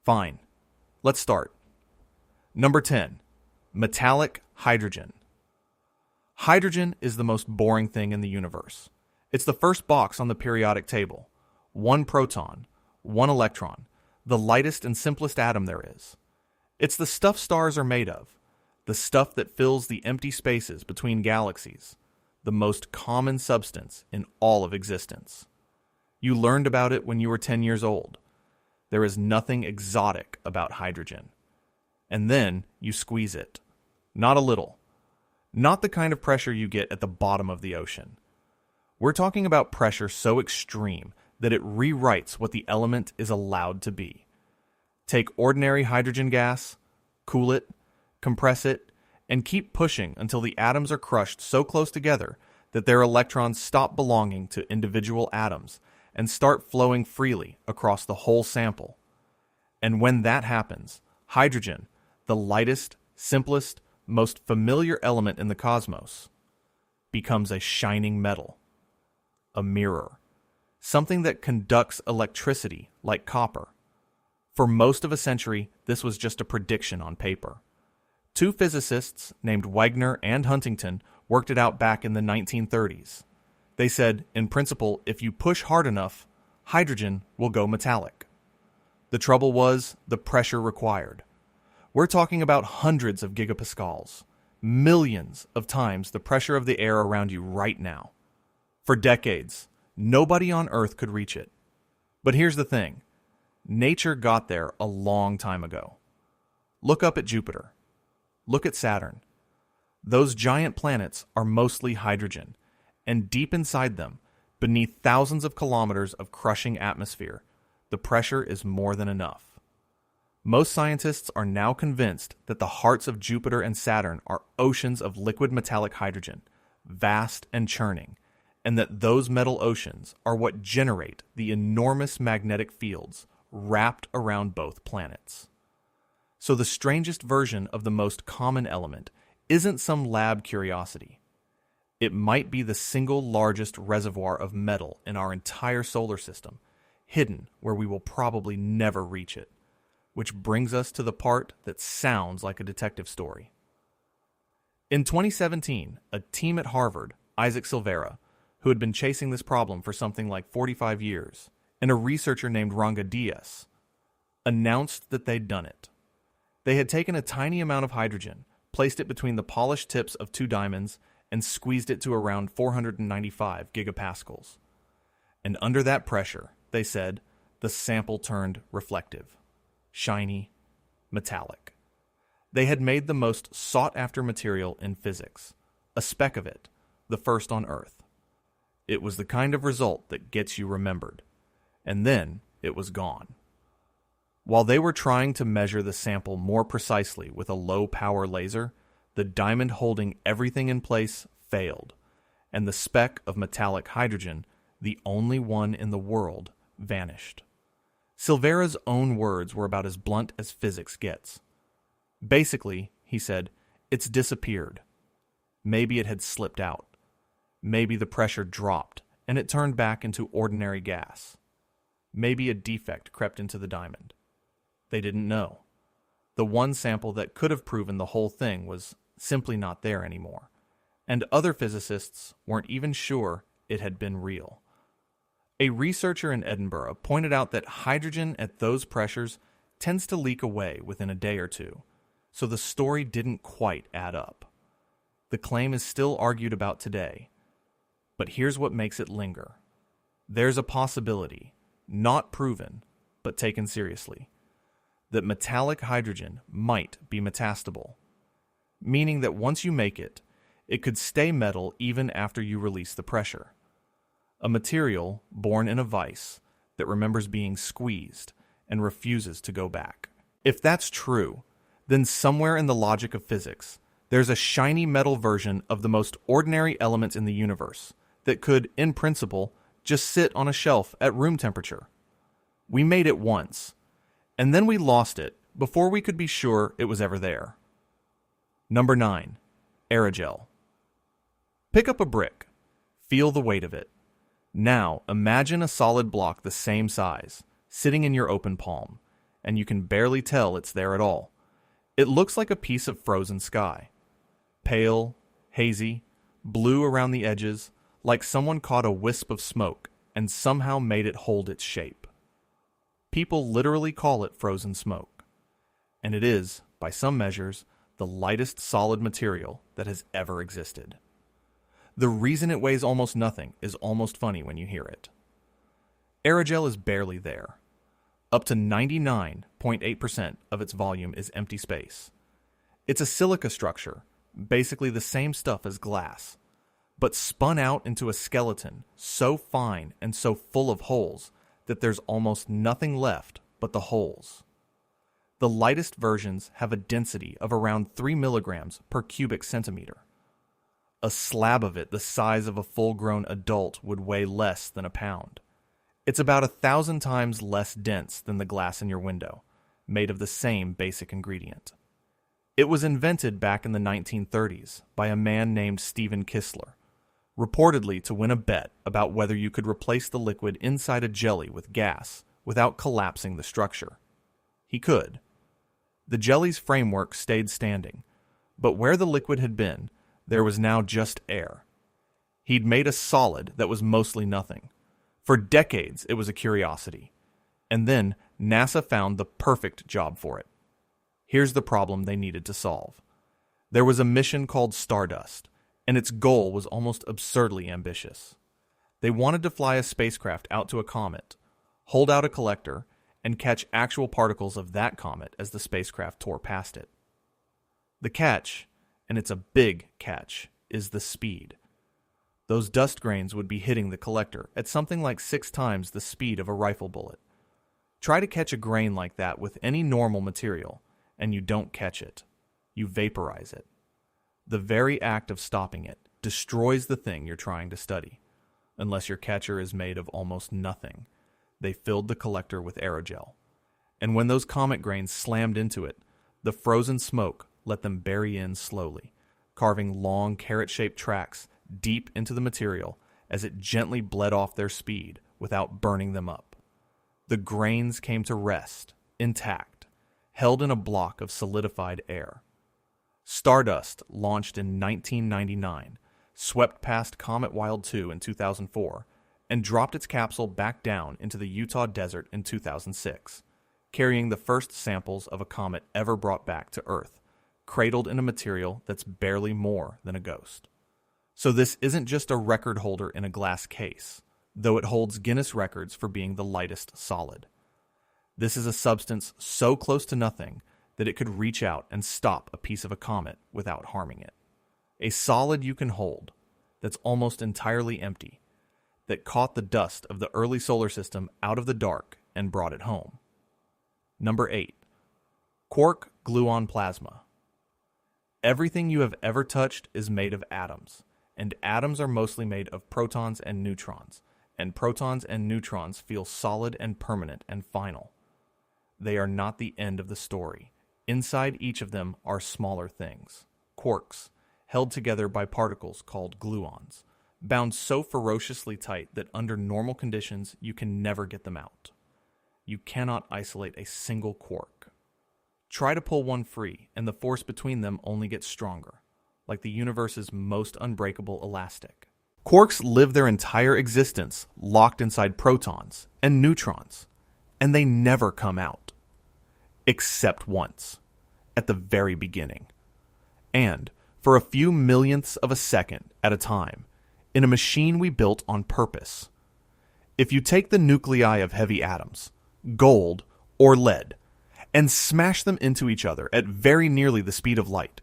Fine. Let's start. Number 10. Metallic hydrogen. Hydrogen is the most boring thing in the universe. It's the first box on the periodic table. One proton, one electron, the lightest and simplest atom there is. It's the stuff stars are made of, the stuff that fills the empty spaces between galaxies, the most common substance in all of existence. You learned about it when you were 10 years old. There is nothing exotic about hydrogen. And then you squeeze it. Not a little. Not the kind of pressure you get at the bottom of the ocean. We're talking about pressure so extreme that it rewrites what the element is allowed to be. Take ordinary hydrogen gas, cool it, compress it, and keep pushing until the atoms are crushed so close together that their electrons stop belonging to individual atoms and start flowing freely across the whole sample. And when that happens, hydrogen, the lightest, simplest, most familiar element in the cosmos, becomes a shining metal, a mirror, something that conducts electricity like copper. For most of a century, this was just a prediction on paper. Two physicists named Wagner and Huntington worked it out back in the 1930s. They said, in principle, if you push hard enough, hydrogen will go metallic. The trouble was the pressure required. We're talking about hundreds of gigapascals, millions of times the pressure of the air around you right now. For decades, nobody on Earth could reach it. But here's the thing. Nature got there a long time ago. Look up at Jupiter. Look at Saturn. Those giant planets are mostly hydrogen, and deep inside them, beneath thousands of kilometers of crushing atmosphere, the pressure is more than enough. Most scientists are now convinced that the hearts of Jupiter and Saturn are oceans of liquid metallic hydrogen, vast and churning, and that those metal oceans are what generate the enormous magnetic fields wrapped around both planets. So the strangest version of the most common element isn't some lab curiosity. It might be the single largest reservoir of metal in our entire solar system, hidden where we will probably never reach it. Which brings us to the part that sounds like a detective story. In 2017, a team at Harvard, Isaac Silvera, who had been chasing this problem for something like 45 years, and a researcher named Ranga Diaz, announced that they'd done it. They had taken a tiny amount of hydrogen, placed it between the polished tips of two diamonds, and squeezed it to around 495 gigapascals. And under that pressure, they said, the sample turned reflective, shiny, metallic. They had made the most sought-after material in physics, a speck of it, the first on Earth. It was the kind of result that gets you remembered. And then it was gone. While they were trying to measure the sample more precisely with a low-power laser, the diamond holding everything in place failed, and the speck of metallic hydrogen, the only one in the world, vanished. Silvera's own words were about as blunt as physics gets. Basically, he said, it's disappeared. Maybe it had slipped out. Maybe the pressure dropped, and it turned back into ordinary gas. Maybe a defect crept into the diamond. They didn't know. The one sample that could have proven the whole thing was simply not there anymore, and other physicists weren't even sure it had been real. A researcher in Edinburgh pointed out that hydrogen at those pressures tends to leak away within a day or two, so the story didn't quite add up. The claim is still argued about today, but here's what makes it linger. There's a possibility, not proven, but taken seriously, that metallic hydrogen might be metastable, meaning that once you make it, it could stay metal even after you release the pressure. A material born in a vice that remembers being squeezed and refuses to go back. If that's true, then somewhere in the logic of physics, there's a shiny metal version of the most ordinary element in the universe that could, in principle, just sit on a shelf at room temperature. We made it once, and then we lost it before we could be sure it was ever there. Number 9. Aerogel. Pick up a brick. Feel the weight of it. Now, imagine a solid block the same size, sitting in your open palm, and you can barely tell it's there at all. It looks like a piece of frozen sky. Pale, hazy, blue around the edges, like someone caught a wisp of smoke and somehow made it hold its shape. People literally call it frozen smoke. And it is, by some measures, the lightest solid material that has ever existed. The reason it weighs almost nothing is almost funny when you hear it. Aerogel is barely there. Up to 99.8% of its volume is empty space. It's a silica structure, basically the same stuff as glass, but spun out into a skeleton so fine and so full of holes that there's almost nothing left but the holes. The lightest versions have a density of around 3 milligrams per cubic centimeter. A slab of it the size of a full-grown adult would weigh less than a pound. It's about 1,000 times less dense than the glass in your window, made of the same basic ingredient. It was invented back in the 1930s by a man named Stephen Kistler, reportedly to win a bet about whether you could replace the liquid inside a jelly with gas without collapsing the structure. He could. The jelly's framework stayed standing, but where the liquid had been, there was now just air. He'd made a solid that was mostly nothing. For decades, it was a curiosity. And then NASA found the perfect job for it. Here's the problem they needed to solve. There was a mission called Stardust, and its goal was almost absurdly ambitious. They wanted to fly a spacecraft out to a comet, hold out a collector, and catch actual particles of that comet as the spacecraft tore past it. The catch, and it's a big catch, is the speed. Those dust grains would be hitting the collector at something like 6 times the speed of a rifle bullet. Try to catch a grain like that with any normal material, and you don't catch it. You vaporize it. The very act of stopping it destroys the thing you're trying to study, unless your catcher is made of almost nothing. They filled the collector with aerogel. And when those comet grains slammed into it, the frozen smoke let them bury in slowly, carving long carrot-shaped tracks deep into the material as it gently bled off their speed without burning them up. The grains came to rest, intact, held in a block of solidified air. Stardust launched in 1999, swept past Comet Wild 2 in 2004, and dropped its capsule back down into the Utah desert in 2006, carrying the first samples of a comet ever brought back to Earth, cradled in a material that's barely more than a ghost. So this isn't just a record holder in a glass case, though it holds Guinness records for being the lightest solid. This is a substance so close to nothing that it could reach out and stop a piece of a comet without harming it. A solid you can hold, that's almost entirely empty, that caught the dust of the early solar system out of the dark and brought it home. Number 8. Quark gluon plasma. Everything you have ever touched is made of atoms, and atoms are mostly made of protons and neutrons feel solid and permanent and final. They are not the end of the story. Inside each of them are smaller things, quarks, held together by particles called gluons, bound so ferociously tight that under normal conditions you can never get them out. You cannot isolate a single quark. Try to pull one free, and the force between them only gets stronger, like the universe's most unbreakable elastic. Quarks live their entire existence locked inside protons and neutrons, and they never come out. Except once, at the very beginning. And for a few millionths of a second at a time, in a machine we built on purpose. If you take the nuclei of heavy atoms, gold or lead, and smash them into each other at very nearly the speed of light,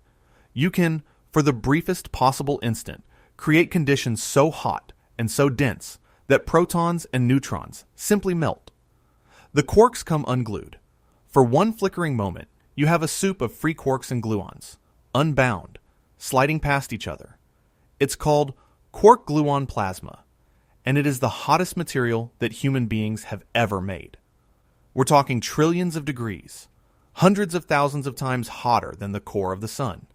you can, for the briefest possible instant, create conditions so hot and so dense that protons and neutrons simply melt. The quarks come unglued. For one flickering moment, you have a soup of free quarks and gluons, unbound, sliding past each other. It's called quark gluon plasma, and it is the hottest material that human beings have ever made. We're talking trillions of degrees, hundreds of thousands of times hotter than the core of the sun.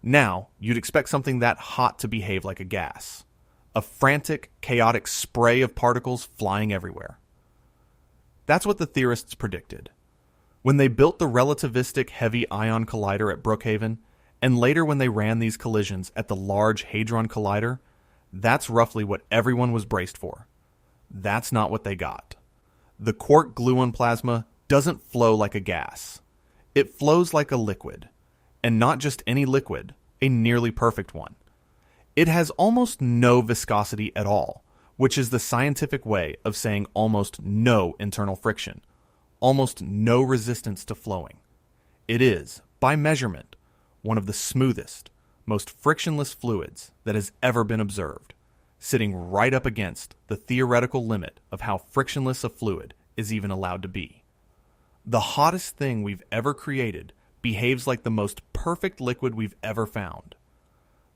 Now, you'd expect something that hot to behave like a gas. A frantic, chaotic spray of particles flying everywhere. That's what the theorists predicted. When they built the relativistic heavy ion collider at Brookhaven, and later when they ran these collisions at the Large Hadron Collider, that's roughly what everyone was braced for. That's not what they got. The quark-gluon plasma doesn't flow like a gas. It flows like a liquid. And not just any liquid, a nearly perfect one. It has almost no viscosity at all, which is the scientific way of saying almost no internal friction, almost no resistance to flowing. It is, by measurement, one of the smoothest, most frictionless fluids that has ever been observed, sitting right up against the theoretical limit of how frictionless a fluid is even allowed to be. The hottest thing we've ever created behaves like the most perfect liquid we've ever found.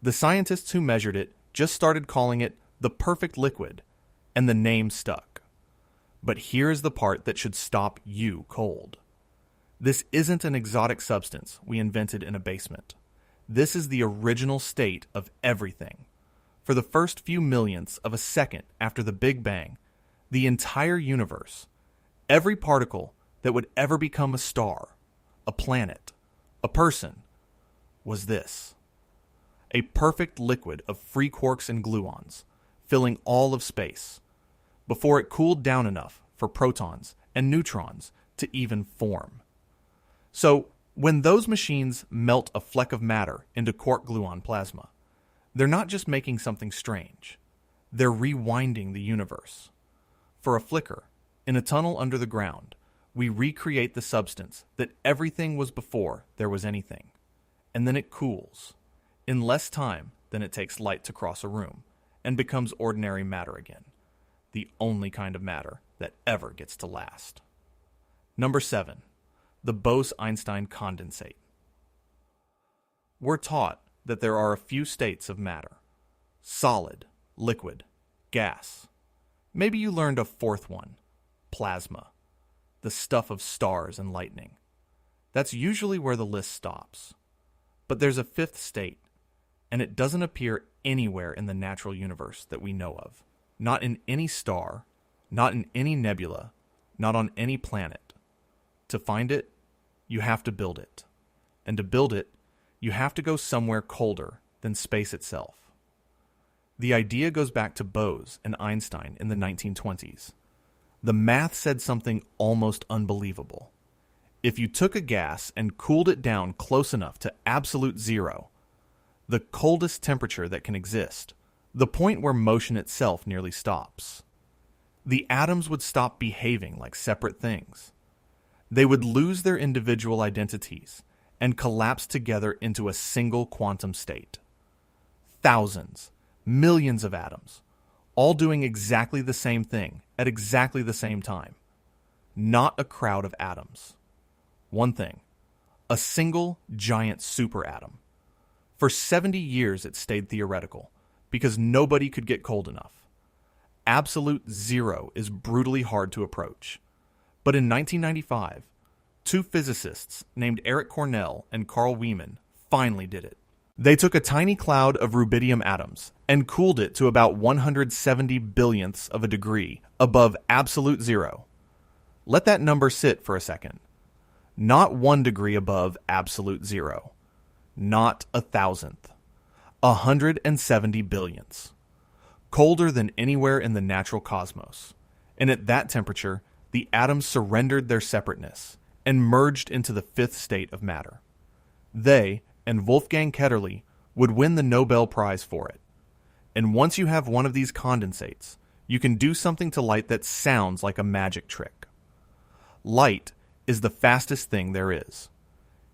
The scientists who measured it just started calling it the perfect liquid, and the name stuck. But here is the part that should stop you cold. This isn't an exotic substance we invented in a basement. This is the original state of everything. For the first few millionths of a second after the Big Bang, the entire universe, every particle that would ever become a star, a planet, a person, was this. A perfect liquid of free quarks and gluons, filling all of space, before it cooled down enough for protons and neutrons to even form. So, when those machines melt a fleck of matter into quark-gluon plasma, they're not just making something strange. They're rewinding the universe. For a flicker, in a tunnel under the ground, we recreate the substance that everything was before there was anything. And then it cools, in less time than it takes light to cross a room, and becomes ordinary matter again. The only kind of matter that ever gets to last. Number 7. The Bose-Einstein condensate. We're taught that there are a few states of matter. Solid, liquid, gas. Maybe you learned a fourth one. Plasma. The stuff of stars and lightning. That's usually where the list stops. But there's a fifth state, and it doesn't appear anywhere in the natural universe that we know of. Not in any star, not in any nebula, not on any planet. To find it, you have to build it. And to build it, you have to go somewhere colder than space itself. The idea goes back to Bose and Einstein in the 1920s. The math said something almost unbelievable. If you took a gas and cooled it down close enough to absolute zero, the coldest temperature that can exist, the point where motion itself nearly stops, the atoms would stop behaving like separate things. They would lose their individual identities and collapse together into a single quantum state. Thousands, millions of atoms, all doing exactly the same thing at exactly the same time. Not a crowd of atoms. One thing, a single giant superatom. For 70 years it stayed theoretical, because nobody could get cold enough. Absolute zero is brutally hard to approach. But in 1995, two physicists named Eric Cornell and Carl Wieman finally did it. They took a tiny cloud of rubidium atoms and cooled it to about 170 billionths of a degree above absolute zero. Let that number sit for a second. Not 1 degree above absolute zero. Not 1,000th. 170 billionths. Colder than anywhere in the natural cosmos. And at that temperature, the atoms surrendered their separateness and merged into the fifth state of matter. They and Wolfgang Ketterle would win the Nobel Prize for it. And once you have one of these condensates, you can do something to light that sounds like a magic trick. Light is the fastest thing there is.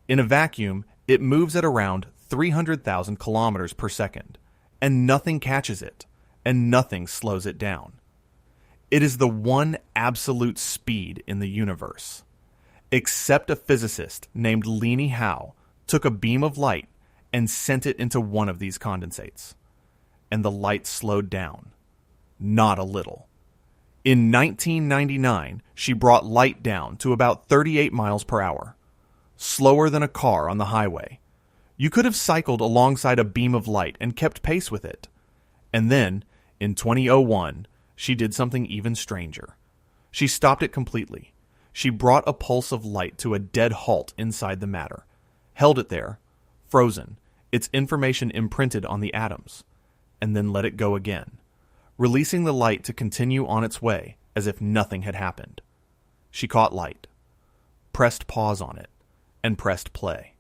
In a vacuum, it moves at around 300,000 kilometers per second, and nothing catches it, and nothing slows it down. It is the one absolute speed in the universe. Except a physicist named Leanie Howe took a beam of light and sent it into one of these condensates. And the light slowed down. Not a little. In 1999, she brought light down to about 38 miles per hour. Slower than a car on the highway. You could have cycled alongside a beam of light and kept pace with it. And then, in 2001, she did something even stranger. She stopped it completely. She brought a pulse of light to a dead halt inside the matter, held it there, frozen, its information imprinted on the atoms, and then let it go again, releasing the light to continue on its way as if nothing had happened. She caught light, pressed pause on it, and pressed play.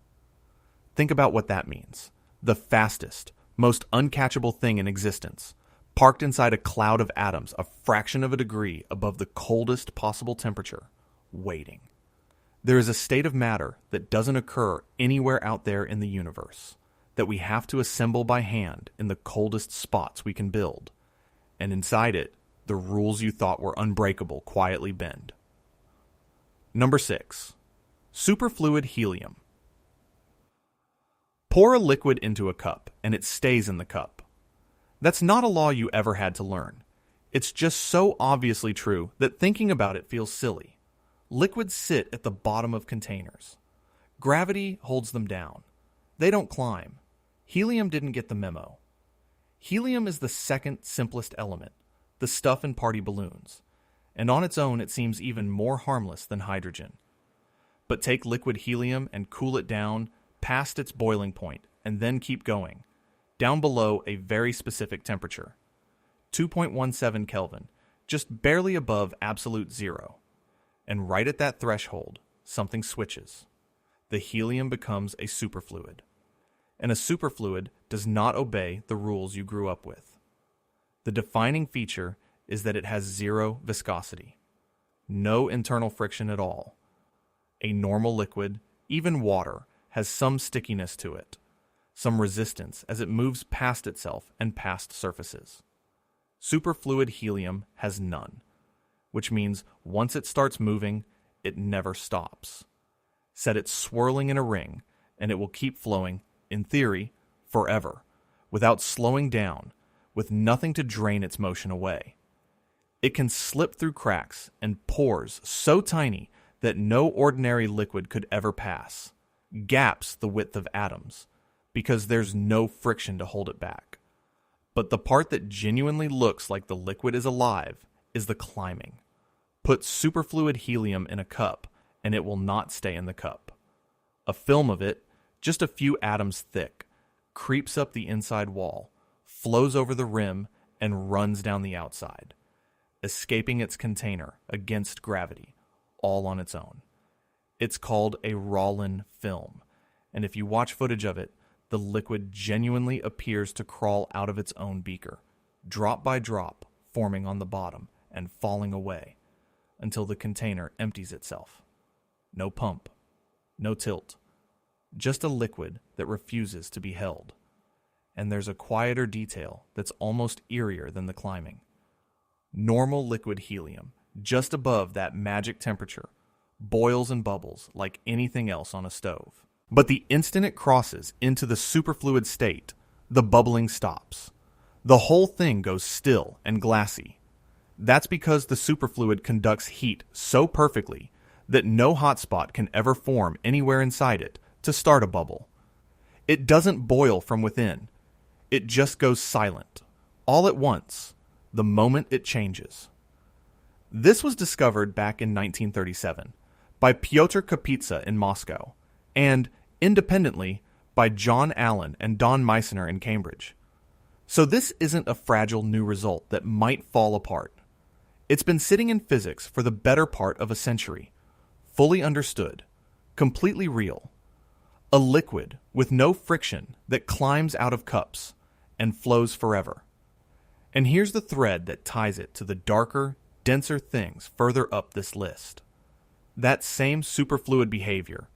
Think about what that means. The fastest, most uncatchable thing in existence, parked inside a cloud of atoms a fraction of a degree above the coldest possible temperature, waiting. There is a state of matter that doesn't occur anywhere out there in the universe, that we have to assemble by hand in the coldest spots we can build, and inside it, the rules you thought were unbreakable quietly bend. Number 6. Superfluid helium. Pour a liquid into a cup, and it stays in the cup. That's not a law you ever had to learn. It's just so obviously true that thinking about it feels silly. Liquids sit at the bottom of containers. Gravity holds them down. They don't climb. Helium didn't get the memo. Helium is the second simplest element, the stuff in party balloons, and on its own it seems even more harmless than hydrogen. But take liquid helium and cool it down past its boiling point, and then keep going, down below a very specific temperature, 2.17 Kelvin, just barely above absolute zero. And right at that threshold, something switches. The helium becomes a superfluid. And a superfluid does not obey the rules you grew up with. The defining feature is that it has zero viscosity, no internal friction at all. A normal liquid, even water, has some stickiness to it, some resistance as it moves past itself and past surfaces. Superfluid helium has none, which means once it starts moving, it never stops. Set it swirling in a ring, and it will keep flowing, in theory, forever, without slowing down, with nothing to drain its motion away. It can slip through cracks and pores so tiny that no ordinary liquid could ever pass, gaps the width of atoms, because there's no friction to hold it back. But the part that genuinely looks like the liquid is alive is the climbing. Put superfluid helium in a cup, and it will not stay in the cup. A film of it, just a few atoms thick, creeps up the inside wall, flows over the rim, and runs down the outside, escaping its container against gravity, all on its own. It's called a Rollin film, and if you watch footage of it, the liquid genuinely appears to crawl out of its own beaker, drop by drop, forming on the bottom and falling away, until the container empties itself. No pump, no tilt, just a liquid that refuses to be held. And there's a quieter detail that's almost eerier than the climbing. Normal liquid helium, just above that magic temperature, boils and bubbles like anything else on a stove. But the instant it crosses into the superfluid state, the bubbling stops. The whole thing goes still and glassy. That's because the superfluid conducts heat so perfectly that no hotspot can ever form anywhere inside it to start a bubble. It doesn't boil from within. It just goes silent, all at once, the moment it changes. This was discovered back in 1937 by Pyotr Kapitsa in Moscow, and, independently, by John Allen and Don Meissner in Cambridge. So this isn't a fragile new result that might fall apart. It's been sitting in physics for the better part of a century, fully understood, completely real. A liquid with no friction that climbs out of cups and flows forever. And here's the thread that ties it to the darker, denser things further up this list. That same superfluid behavior,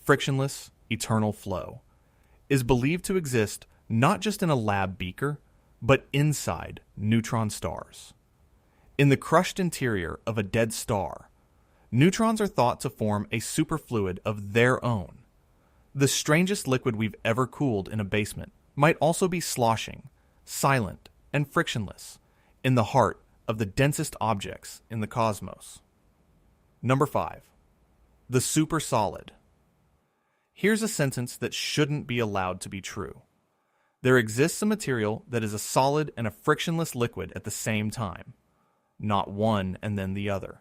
frictionless, eternal flow, is believed to exist not just in a lab beaker, but inside neutron stars. In the crushed interior of a dead star, neutrons are thought to form a superfluid of their own. The strangest liquid we've ever cooled in a basement might also be sloshing, silent, and frictionless in the heart of the densest objects in the cosmos. Number 5. The supersolid. Here's a sentence that shouldn't be allowed to be true. There exists a material that is a solid and a frictionless liquid at the same time, not one and then the other.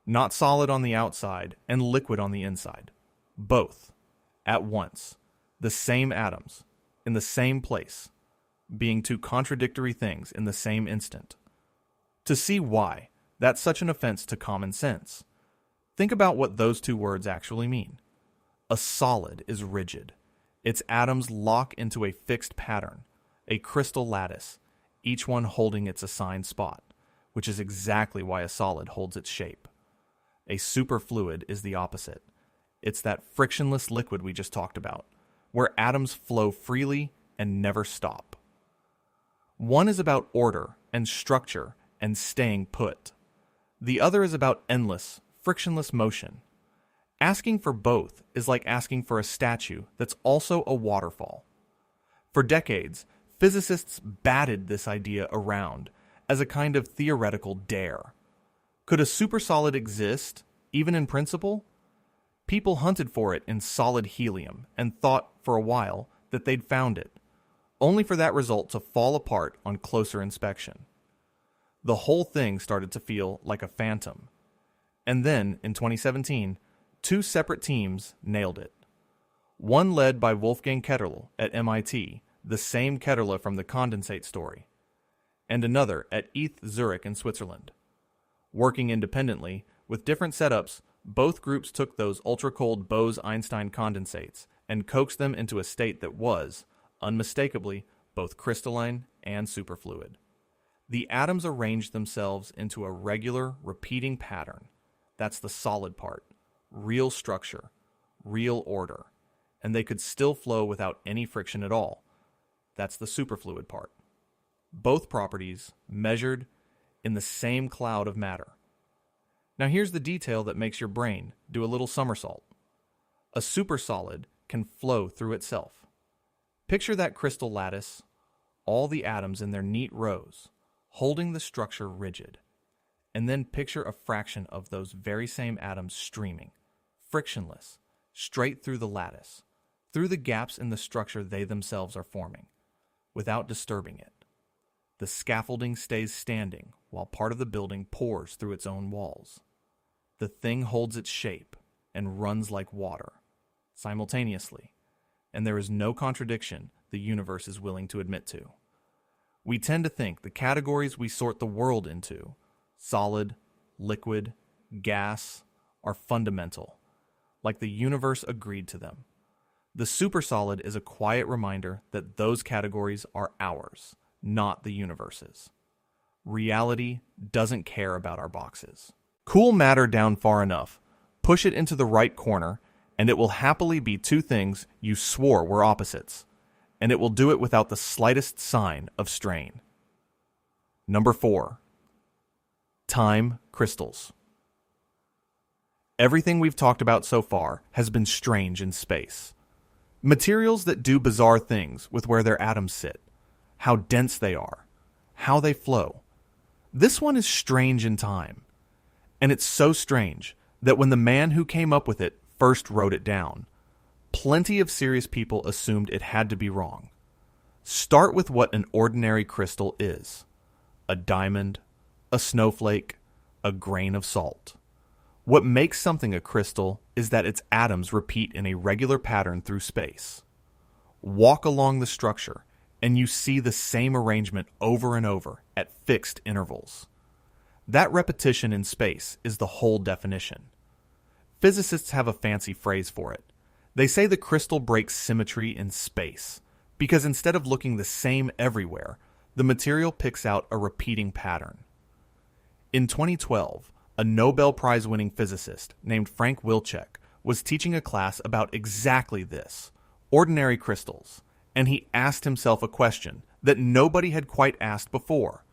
Not solid on the outside and liquid on the inside. Both, at once, the same atoms, in the same place, being two contradictory things in the same instant. To see why, that's such an offense to common sense. Think about what those two words actually mean. A solid is rigid. Its atoms lock into a fixed pattern, a crystal lattice, each one holding its assigned spot, which is exactly why a solid holds its shape. A superfluid is the opposite. It's that frictionless liquid we just talked about, where atoms flow freely and never stop. One is about order and structure and staying put. The other is about endless, frictionless motion. Asking for both is like asking for a statue that's also a waterfall. For decades, physicists batted this idea around as a kind of theoretical dare. Could a supersolid exist, even in principle? People hunted for it in solid helium and thought, for a while, that they'd found it, only for that result to fall apart on closer inspection. The whole thing started to feel like a phantom. And then, in 2017, two separate teams nailed it. One led by Wolfgang Ketterle at MIT, the same Ketterle from the condensate story, and another at ETH Zurich in Switzerland. Working independently, with different setups, both groups took those ultra-cold Bose-Einstein condensates and coaxed them into a state that was, unmistakably, both crystalline and superfluid. The atoms arranged themselves into a regular, repeating pattern. That's the solid part. Real structure. Real order. And they could still flow without any friction at all. That's the superfluid part. Both properties measured in the same cloud of matter. Now here's the detail that makes your brain do a little somersault. A supersolid can flow through itself. Picture that crystal lattice, all the atoms in their neat rows, holding the structure rigid. And then picture a fraction of those very same atoms streaming, frictionless, straight through the lattice, through the gaps in the structure they themselves are forming, without disturbing it. The scaffolding stays standing while part of the building pours through its own walls. The thing holds its shape and runs like water, simultaneously, and there is no contradiction the universe is willing to admit to. We tend to think the categories we sort the world into, solid, liquid, gas, are fundamental, like the universe agreed to them. The supersolid is a quiet reminder that those categories are ours, not the universe's. Reality doesn't care about our boxes. Cool matter down far enough, push it into the right corner, and it will happily be two things you swore were opposites, and it will do it without the slightest sign of strain. Number 4. Time crystals. Everything we've talked about so far has been strange in space. Materials that do bizarre things with where their atoms sit, how dense they are, how they flow. This one is strange in time. And it's so strange that when the man who came up with it first wrote it down, plenty of serious people assumed it had to be wrong. Start with what an ordinary crystal is. A diamond, a snowflake, a grain of salt. What makes something a crystal is that its atoms repeat in a regular pattern through space. Walk along the structure, and you see the same arrangement over and over at fixed intervals. That repetition in space is the whole definition. Physicists have a fancy phrase for it. They say the crystal breaks symmetry in space, because instead of looking the same everywhere, the material picks out a repeating pattern. In 2012, a Nobel Prize-winning physicist named Frank Wilczek was teaching a class about exactly this, ordinary crystals, and he asked himself a question that nobody had quite asked before.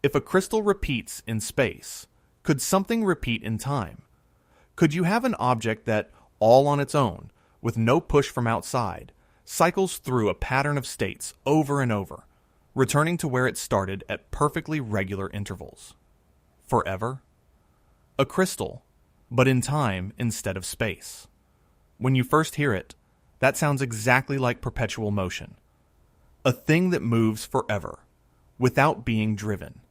If a crystal repeats in space, could something repeat in time? Could you have an object that, all on its own, with no push from outside, cycles through a pattern of states over and over, returning to where it started at perfectly regular intervals? Forever? A crystal, but in time instead of space. When you first hear it, that sounds exactly like perpetual motion. A thing that moves forever, without being driven.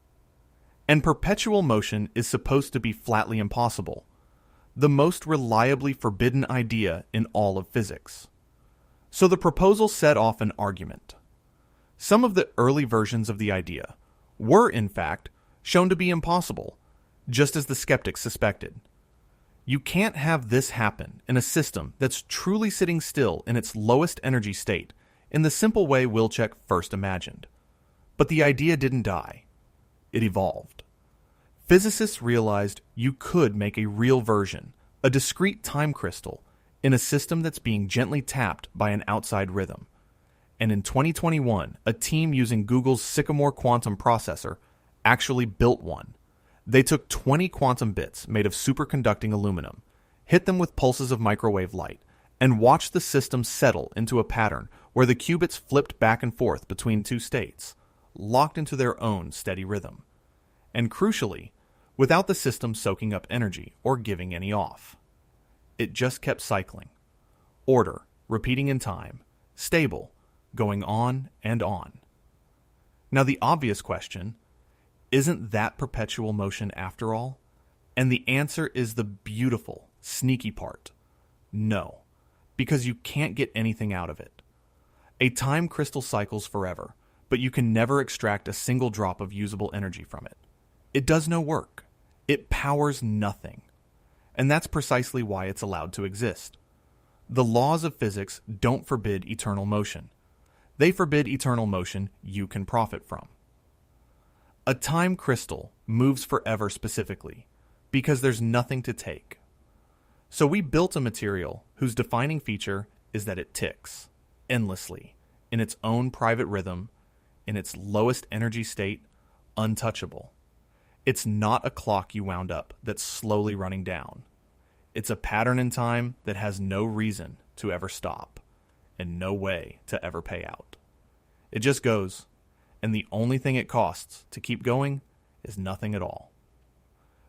And perpetual motion is supposed to be flatly impossible, the most reliably forbidden idea in all of physics. So the proposal set off an argument. Some of the early versions of the idea were, in fact, shown to be impossible, just as the skeptics suspected. You can't have this happen in a system that's truly sitting still in its lowest energy state in the simple way Wilczek first imagined. But the idea didn't die. It evolved. Physicists realized you could make a real version, a discrete time crystal, in a system that's being gently tapped by an outside rhythm. And in 2021, a team using Google's Sycamore quantum processor actually built one. They took 20 quantum bits made of superconducting aluminum, hit them with pulses of microwave light, and watched the system settle into a pattern where the qubits flipped back and forth between two states, locked into their own steady rhythm. And crucially, without the system soaking up energy or giving any off. It just kept cycling. Order, repeating in time, stable, going on and on. Now the obvious question, isn't that perpetual motion after all? And the answer is the beautiful, sneaky part. No, because you can't get anything out of it. A time crystal cycles forever, but you can never extract a single drop of usable energy from it. It does no work. It powers nothing. And that's precisely why it's allowed to exist. The laws of physics don't forbid eternal motion. They forbid eternal motion you can profit from. A time crystal moves forever specifically because there's nothing to take. So we built a material whose defining feature is that it ticks endlessly in its own private rhythm, in its lowest energy state, untouchable. It's not a clock you wound up that's slowly running down. It's a pattern in time that has no reason to ever stop and no way to ever pay out. It just goes, and the only thing it costs to keep going is nothing at all.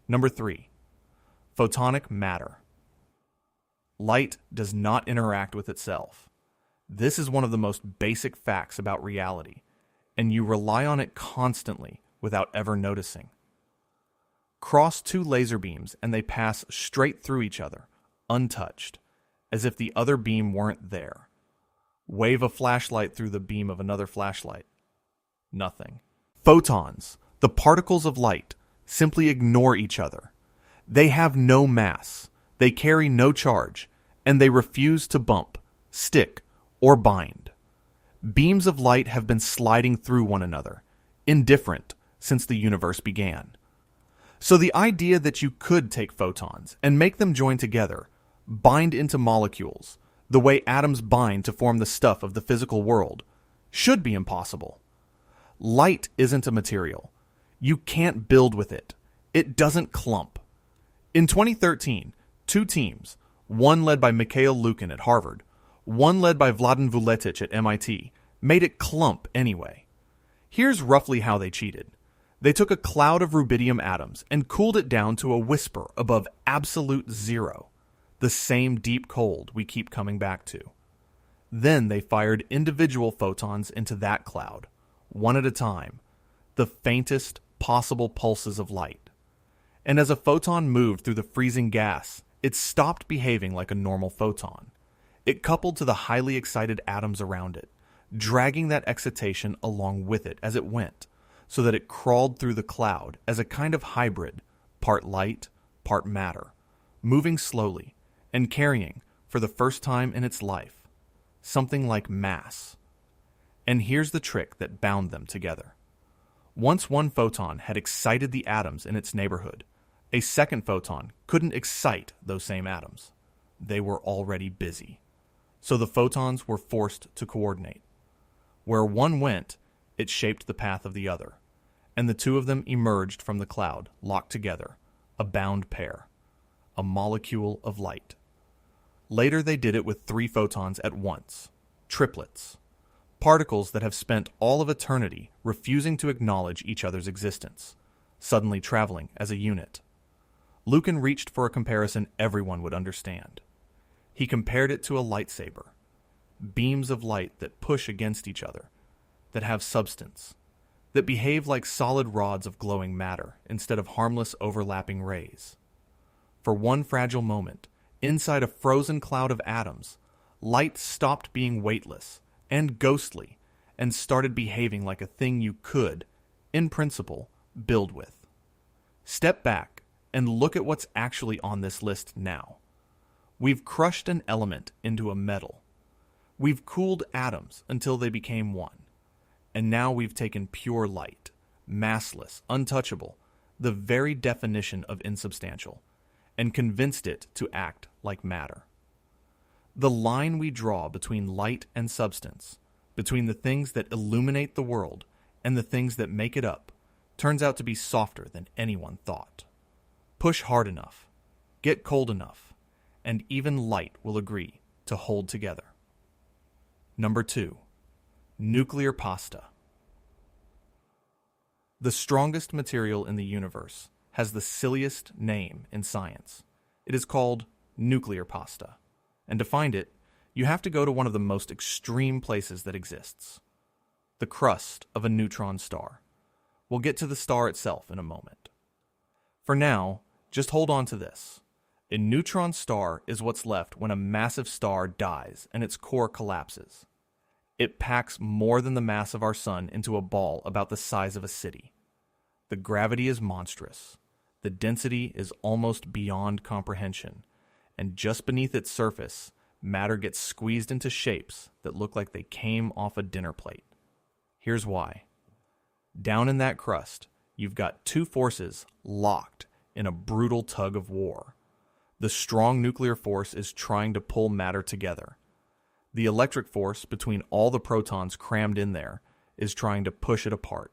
Number 3, photonic matter. Light does not interact with itself. This is one of the most basic facts about reality, and you rely on it constantly without ever noticing. Cross two laser beams and they pass straight through each other, untouched, as if the other beam weren't there. Wave a flashlight through the beam of another flashlight. Nothing. Photons, the particles of light, simply ignore each other. They have no mass, they carry no charge, and they refuse to bump, stick, or bind. Beams of light have been sliding through one another, indifferent, since the universe began. So the idea that you could take photons and make them join together, bind into molecules, the way atoms bind to form the stuff of the physical world, should be impossible. Light isn't a material. You can't build with it. It doesn't clump. In 2013, two teams, one led by Mikhail Lukin at Harvard, one led by Vladan Vuletic at MIT, made it clump anyway. Here's roughly how they cheated. They took a cloud of rubidium atoms and cooled it down to a whisper above absolute zero, the same deep cold we keep coming back to. Then they fired individual photons into that cloud, one at a time, the faintest possible pulses of light. And as a photon moved through the freezing gas, it stopped behaving like a normal photon. It coupled to the highly excited atoms around it, dragging that excitation along with it as it went, so that it crawled through the cloud as a kind of hybrid, part light, part matter, moving slowly and carrying, for the first time in its life, something like mass. And here's the trick that bound them together. Once one photon had excited the atoms in its neighborhood, a second photon couldn't excite those same atoms. They were already busy. So the photons were forced to coordinate. Where one went, it shaped the path of the other, and the two of them emerged from the cloud, locked together, a bound pair, a molecule of light. Later they did it with 3 photons at once, triplets, particles that have spent all of eternity refusing to acknowledge each other's existence, suddenly traveling as a unit. Lukin reached for a comparison everyone would understand. He compared it to a lightsaber, beams of light that push against each other, that have substance. that behave like solid rods of glowing matter instead of harmless overlapping rays. For one fragile moment, inside a frozen cloud of atoms, light stopped being weightless and ghostly and started behaving like a thing you could, in principle, build with. Step back and look at what's actually on this list now. We've crushed an element into a metal. We've cooled atoms until they became one. And now we've taken pure light, massless, untouchable, the very definition of insubstantial, and convinced it to act like matter. The line we draw between light and substance, between the things that illuminate the world and the things that make it up, turns out to be softer than anyone thought. Push hard enough, get cold enough, and even light will agree to hold together. Number 2. Nuclear pasta. The strongest material in the universe has the silliest name in science. It is called nuclear pasta. And to find it, you have to go to one of the most extreme places that exists. The crust of a neutron star. We'll get to the star itself in a moment. For now, just hold on to this. A neutron star is what's left when a massive star dies and its core collapses. It packs more than the mass of our sun into a ball about the size of a city. The gravity is monstrous. The density is almost beyond comprehension. And just beneath its surface, matter gets squeezed into shapes that look like they came off a dinner plate. Here's why. Down in that crust, you've got two forces locked in a brutal tug of war. The strong nuclear force is trying to pull matter together. The electric force between all the protons crammed in there is trying to push it apart.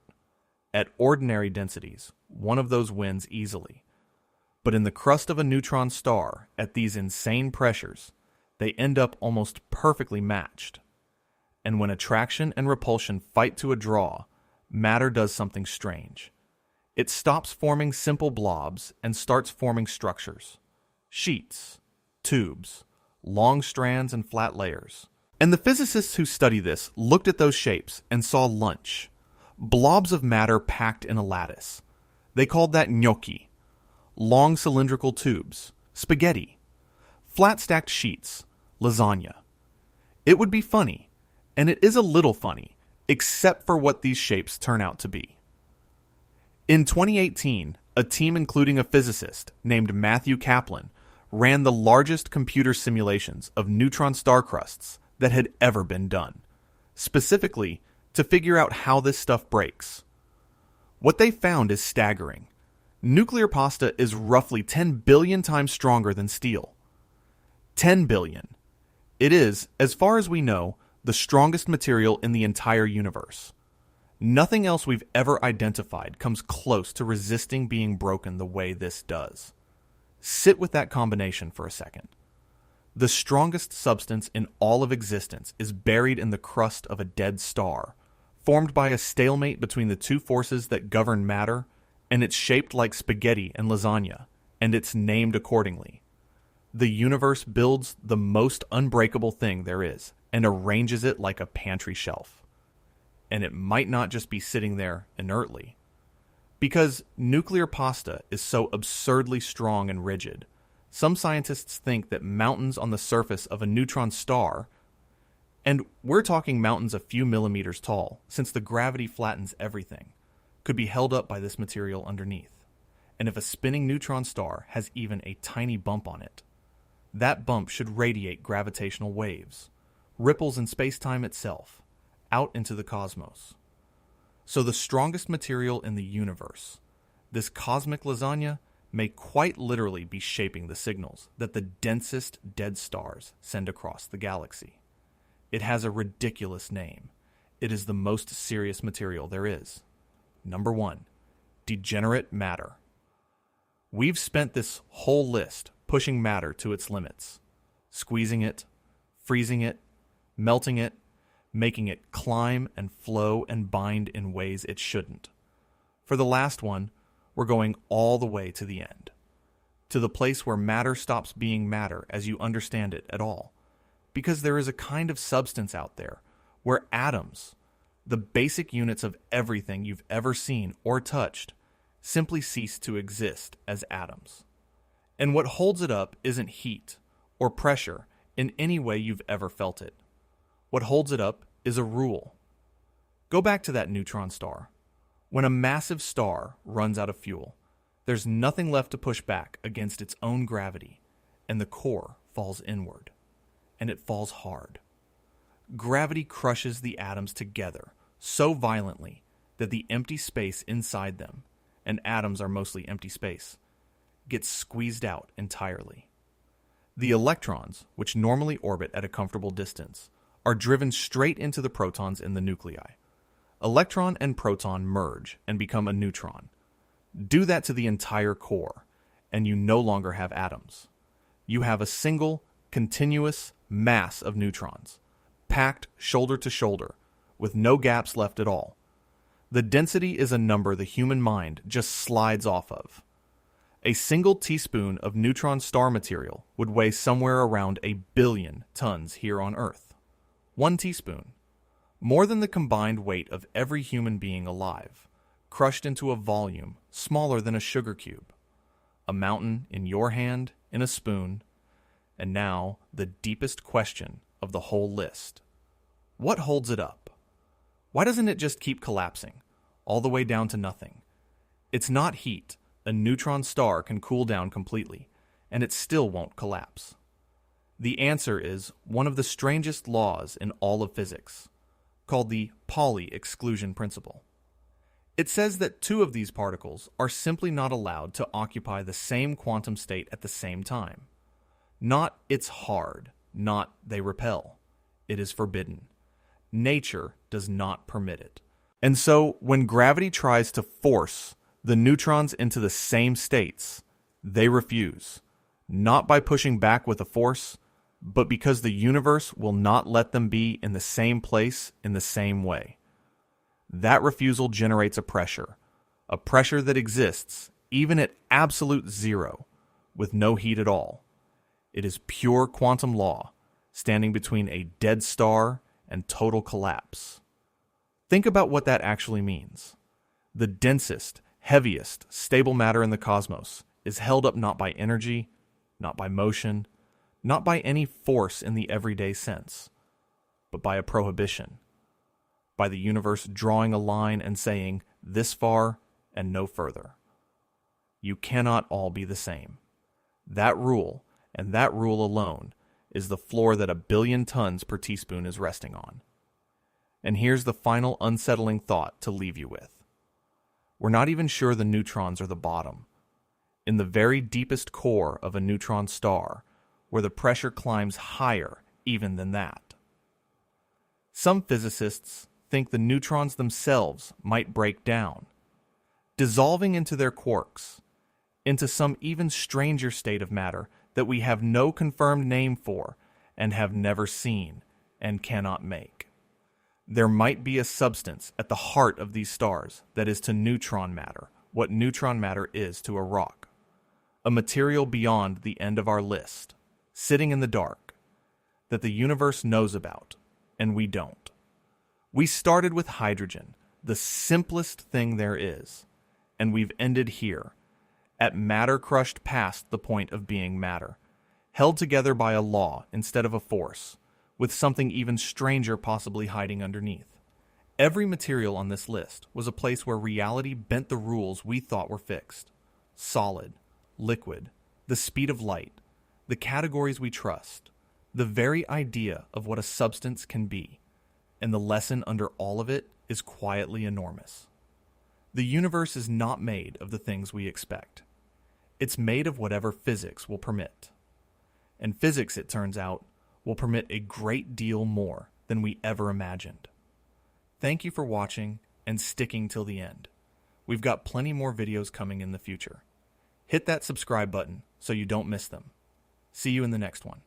At ordinary densities, one of those wins easily. But in the crust of a neutron star, at these insane pressures, they end up almost perfectly matched. And when attraction and repulsion fight to a draw, matter does something strange. It stops forming simple blobs and starts forming structures. Sheets, tubes, long strands and flat layers. And the physicists who study this looked at those shapes and saw lunch. Blobs of matter packed in a lattice. They called that gnocchi. Long cylindrical tubes, spaghetti. Flat stacked sheets, lasagna. It would be funny, and it is a little funny, except for what these shapes turn out to be. In 2018, a team including a physicist named Matthew Kaplan ran the largest computer simulations of neutron star crusts that had ever been done, specifically to figure out how this stuff breaks. What they found is staggering. Nuclear pasta is roughly 10 billion times stronger than steel. 10 billion. It is, as far as we know, the strongest material in the entire universe. Nothing else we've ever identified comes close to resisting being broken the way this does. Sit with that combination for a second. The strongest substance in all of existence is buried in the crust of a dead star, formed by a stalemate between the two forces that govern matter, and it's shaped like spaghetti and lasagna, and it's named accordingly. The universe builds the most unbreakable thing there is, and arranges it like a pantry shelf. And it might not just be sitting there inertly. Because nuclear pasta is so absurdly strong and rigid, some scientists think that mountains on the surface of a neutron star, and we're talking mountains a few millimeters tall, since the gravity flattens everything, could be held up by this material underneath. And if a spinning neutron star has even a tiny bump on it, that bump should radiate gravitational waves, ripples in space-time itself, out into the cosmos. So the strongest material in the universe, this cosmic lasagna, may quite literally be shaping the signals that the densest dead stars send across the galaxy. It has a ridiculous name. It is the most serious material there is. Number 1, degenerate matter. We've spent this whole list pushing matter to its limits, squeezing it, freezing it, melting it, making it climb and flow and bind in ways it shouldn't. For the last one, we're going all the way to the end, to the place where matter stops being matter as you understand it at all, because there is a kind of substance out there where atoms, The basic units of everything you've ever seen or touched simply cease to exist as atoms. And what holds it up isn't heat or pressure in any way you've ever felt it. What holds it up is a rule. Go back to that neutron star. When a massive star runs out of fuel, there's nothing left to push back against its own gravity, and the core falls inward, and it falls hard. Gravity crushes the atoms together so violently that the empty space inside them, and atoms are mostly empty space, gets squeezed out entirely. The electrons, which normally orbit at a comfortable distance, are driven straight into the protons in the nuclei. Electron and proton merge and become a neutron. Do that to the entire core, and you no longer have atoms. You have a single, continuous mass of neutrons, packed shoulder to shoulder, with no gaps left at all. The density is a number the human mind just slides off of. A single teaspoon of neutron star material would weigh somewhere around 1 billion tons here on Earth. 1 teaspoon. More than the combined weight of every human being alive, crushed into a volume smaller than a sugar cube. A mountain in your hand, in a spoon, and now the deepest question of the whole list. What holds it up? Why doesn't it just keep collapsing, all the way down to nothing? It's not heat. A neutron star can cool down completely, and it still won't collapse. The answer is one of the strangest laws in all of physics, called the Pauli exclusion principle. It says that 2 of these particles are simply not allowed to occupy the same quantum state at the same time. Not it's hard, not they repel. It is forbidden. Nature does not permit it. And so, when gravity tries to force the neutrons into the same states, they refuse. Not by pushing back with a force, but because the universe will not let them be in the same place in the same way. That refusal generates a pressure that exists even at absolute zero, with no heat at all. It is pure quantum law, standing between a dead star and total collapse. Think about what that actually means. The densest, heaviest, stable matter in the cosmos is held up not by energy, not by motion, not by any force in the everyday sense, but by a prohibition, by the universe drawing a line and saying, this far and no further. You cannot all be the same. That rule, and that rule alone, is the floor that 1 billion tons per teaspoon is resting on. And here's the final unsettling thought to leave you with. We're not even sure the neutrons are the bottom. In the very deepest core of a neutron star, where the pressure climbs higher even than that. Some physicists think the neutrons themselves might break down, dissolving into their quarks, into some even stranger state of matter that we have no confirmed name for and have never seen and cannot make. There might be a substance at the heart of these stars that is to neutron matter what neutron matter is to a rock. A material beyond the end of our list, sitting in the dark, that the universe knows about, and we don't. We started with hydrogen, the simplest thing there is, and we've ended here, at matter crushed past the point of being matter, held together by a law instead of a force, with something even stranger possibly hiding underneath. Every material on this list was a place where reality bent the rules we thought were fixed. Solid, liquid, the speed of light, the categories we trust, the very idea of what a substance can be, and the lesson under all of it is quietly enormous. The universe is not made of the things we expect. It's made of whatever physics will permit. And physics, it turns out, will permit a great deal more than we ever imagined. Thank you for watching and sticking till the end. We've got plenty more videos coming in the future. Hit that subscribe button so you don't miss them. See you in the next one.